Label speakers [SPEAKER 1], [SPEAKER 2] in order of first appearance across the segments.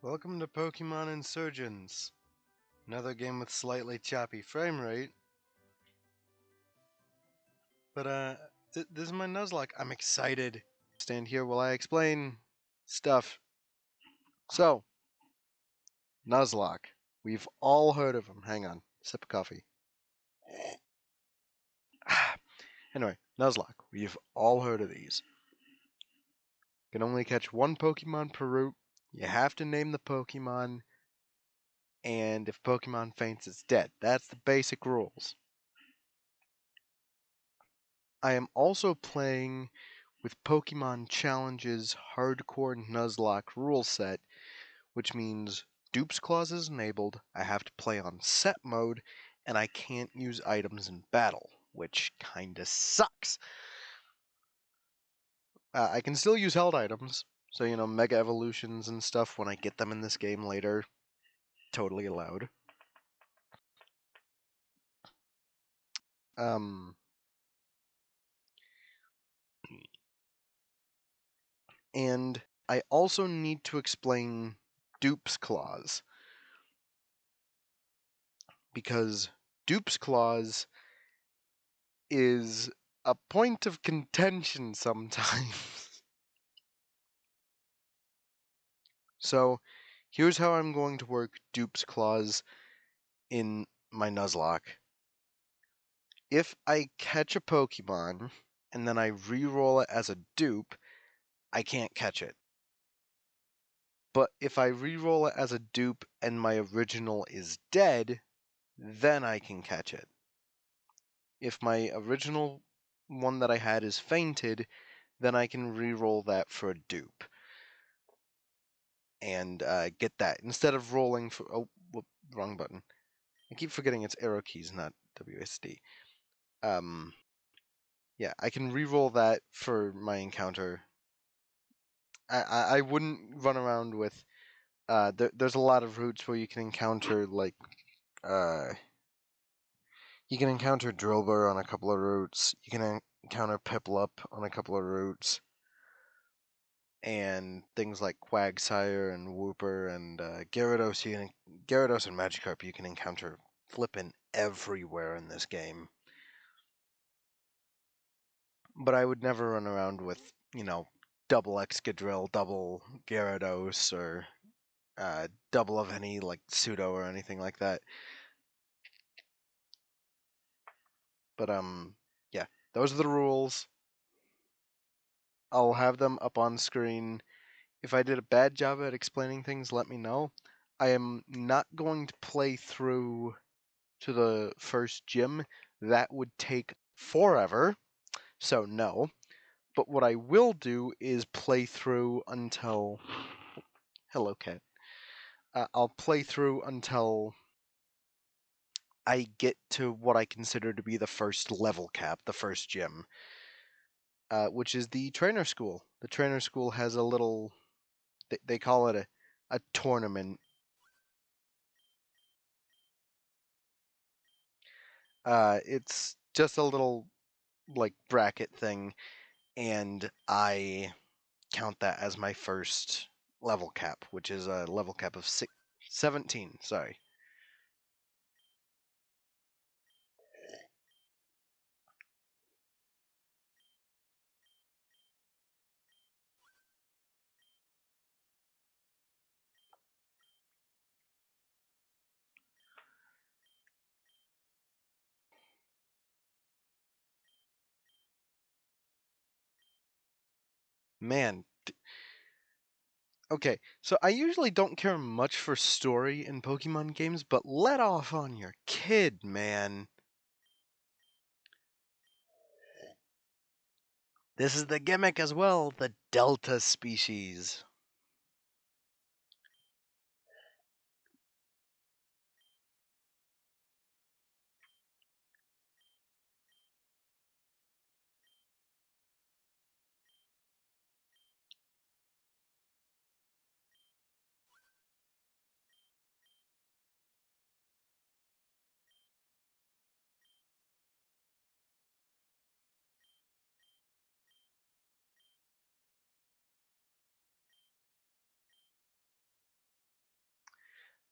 [SPEAKER 1] Welcome to Pokemon Insurgents, another game with slightly choppy frame rate. But this is my Nuzlocke. I'm excited. Stand here while I explain stuff. So, Nuzlocke. We've all heard of him. Hang on, sip of coffee. Anyway, Nuzlocke. We've all heard of these. Can only catch one Pokemon per route. You have to name the Pokemon, and if Pokemon faints, it's dead. That's the basic rules. I am also playing with Pokemon Challenge's Hardcore Nuzlocke rule set, which means dupes clauses enabled, I have to play on set mode, and I can't use items in battle, which kinda sucks. I can still use held items, so Mega Evolutions and stuff when I get them in this game later, totally allowed. And I also need to explain dupes clause, because dupes clause is a point of contention sometimes. So here's how I'm going to work dupes clause in my Nuzlocke. If I catch a Pokemon and then I re-roll it as a dupe, I can't catch it. But if I re-roll it as a dupe and my original is dead, then I can catch it. If my original one that I had is fainted, then I can re-roll that for a dupe and get that instead of rolling for. Oh, whoop, wrong button. I keep forgetting it's arrow keys, not WSD. Yeah, I can re-roll that for my encounter. I wouldn't run around with. There's a lot of routes where you can encounter you can encounter Drillbur on a couple of routes. You can encounter Piplup on a couple of routes. And things like Quagsire and Wooper and Gyarados, Gyarados and Magikarp you can encounter flippin' everywhere in this game. But I would never run around with, double Excadrill, double Gyarados, or double of any, like, Pseudo or anything like that. But, yeah, those are the rules. I'll have them up on screen. If I did a bad job at explaining things, let me know. I am not going to play through to the first gym. That would take forever, so no. But what I will do is play through until... Hello, cat. I'll play through until I get to what I consider to be the first level cap, the first gym, which is the trainer school. The trainer school has a little... They call it a tournament. It's just a little, like, bracket thing, and I count that as my first level cap, which is a level cap of 17, sorry. Man. Okay, so I usually don't care much for story in Pokemon games, but let off on your kid, man. This is the gimmick as well, the Delta species.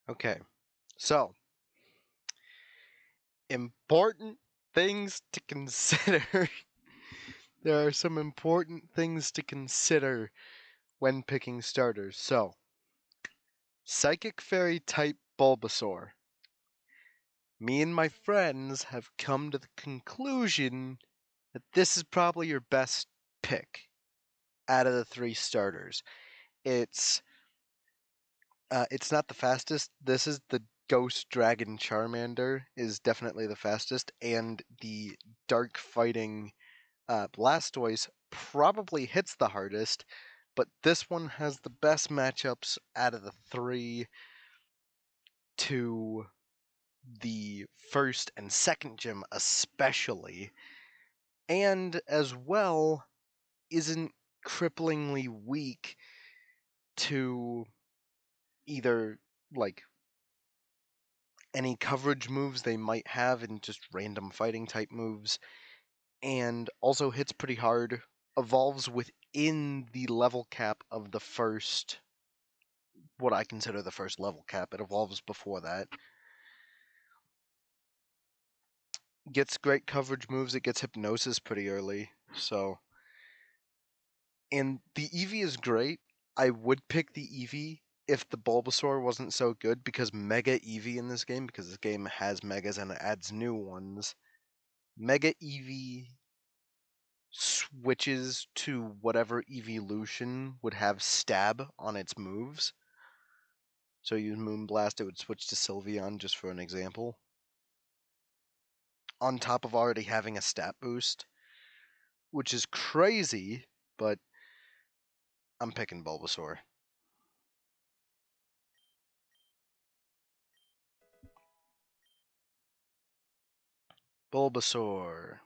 [SPEAKER 1] Okay, so important things to consider. There are some important things to consider when picking starters. So, Psychic Fairy type Bulbasaur. Me and my friends have come to the conclusion that this is probably your best pick out of the 3 starters. It's not the fastest. This is the Ghost Dragon Charmander is definitely the fastest, and the Dark Fighting Blastoise probably hits the hardest, but this one has the best matchups out of the 3 to the first and second gym especially, and as well isn't cripplingly weak to either like any coverage moves they might have and just random fighting type moves, and also hits pretty hard, evolves within the level cap of the first, what I consider the first level cap. It evolves before that. Gets great coverage moves, it gets hypnosis pretty early, so. And the Eevee is great. I would pick the Eevee if the Bulbasaur wasn't so good, because Mega Eevee in this game, because this game has Megas and it adds new ones, Mega Eevee switches to whatever evolution would have stab on its moves. So use Moonblast, it would switch to Sylveon, just for an example. On top of already having a stat boost, which is crazy, but I'm picking Bulbasaur. Bulbasaur.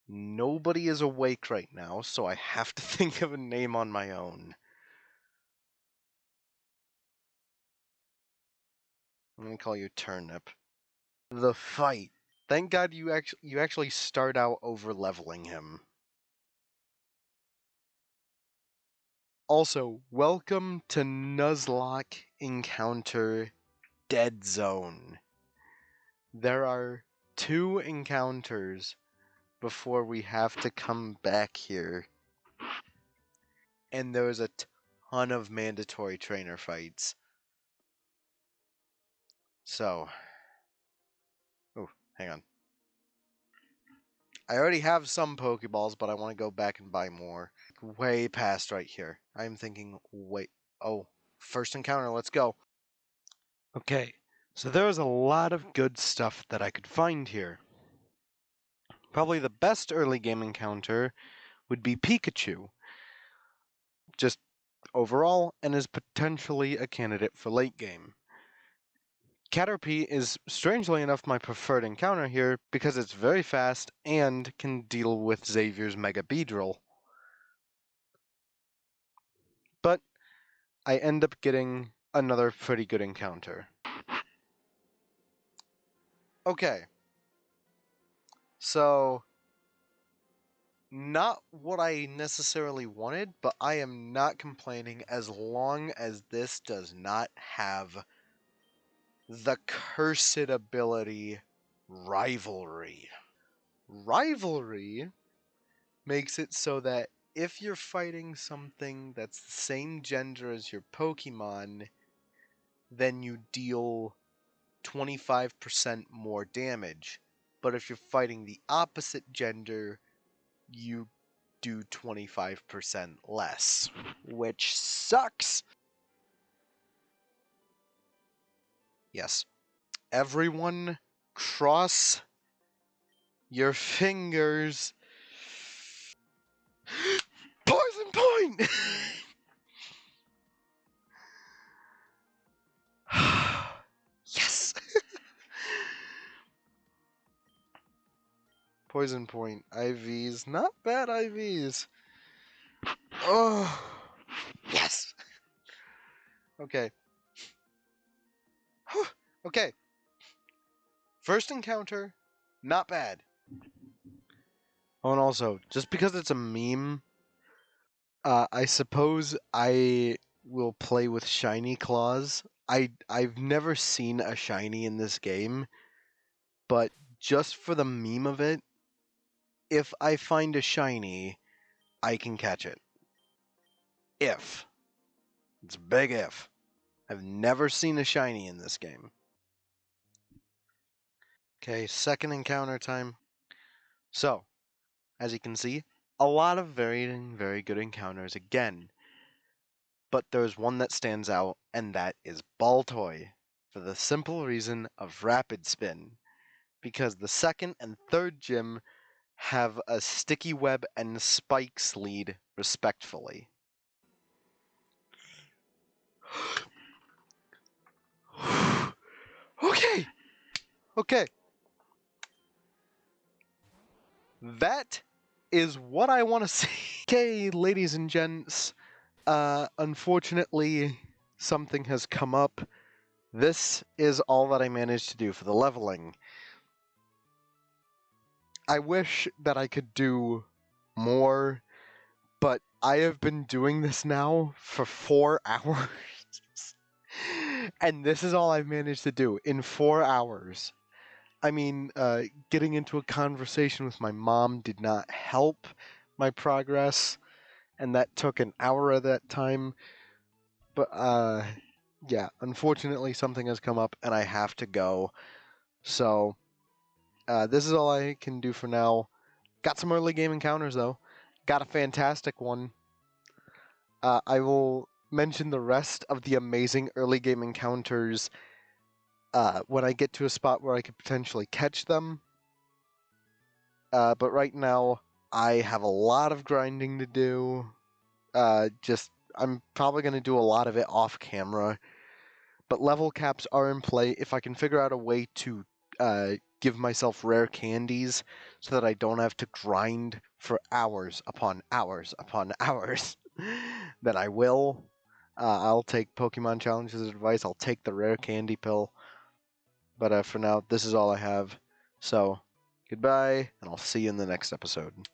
[SPEAKER 1] Nobody is awake right now, so I have to think of a name on my own. I'm gonna call you Turnip. The fight. Thank God you actually start out over leveling him. Also, welcome to Nuzlocke Encounter Dead Zone. There are 2 encounters before we have to come back here. And there's a ton of mandatory trainer fights. So, oh, hang on. I already have some Pokeballs, but I want to go back and buy more. Way past right here. I'm thinking, wait, oh, first encounter, let's go. Okay, so there was a lot of good stuff that I could find here. Probably the best early game encounter would be Pikachu, just overall, and is potentially a candidate for late game. Caterpie is, strangely enough, my preferred encounter here because it's very fast and can deal with Xavier's Mega Beedrill. But I end up getting another pretty good encounter. Okay. So, not what I necessarily wanted, but I am not complaining as long as this does not have the cursed ability Rivalry. Rivalry makes it so that if you're fighting something that's the same gender as your Pokemon, then you deal 25% more damage. But if you're fighting the opposite gender, you do 25% less, which sucks. Yes. Everyone, cross your fingers. Poison point! Yes! Poison point. IVs. Not bad IVs. Oh! Yes! Okay. Okay. First encounter, not bad. Oh, and also, just because it's a meme, I suppose I will play with shiny claws. I've never seen a shiny in this game, but just for the meme of it, if I find a shiny, I can catch it. If. It's a big if. I've never seen a shiny in this game. Okay, second encounter time. So, as you can see, a lot of very good encounters again. But there's one that stands out, and that is Baltoy, for the simple reason of Rapid Spin. Because the second and third gym have a Sticky Web and Spikes lead, respectfully. Okay. That is what I want to see. Okay, ladies and gents, unfortunately, something has come up. This is all that I managed to do for the leveling. I wish that I could do more, but I have been doing this now for 4 hours. And this is all I've managed to do in 4 hours. I mean, getting into a conversation with my mom did not help my progress, and that took an hour of that time. But, yeah, unfortunately, something has come up, and I have to go. So, this is all I can do for now. Got some early game encounters, though. Got a fantastic one. I will mention the rest of the amazing early game encounters when I get to a spot where I could potentially catch them. But right now, I have a lot of grinding to do. I'm probably going to do a lot of it off camera. But level caps are in play. If I can figure out a way to give myself rare candies so that I don't have to grind for hours upon hours upon hours, then I will. I'll take Pokemon Challenge's advice. I'll take the rare candy pill. But for now, this is all I have. So, goodbye, and I'll see you in the next episode.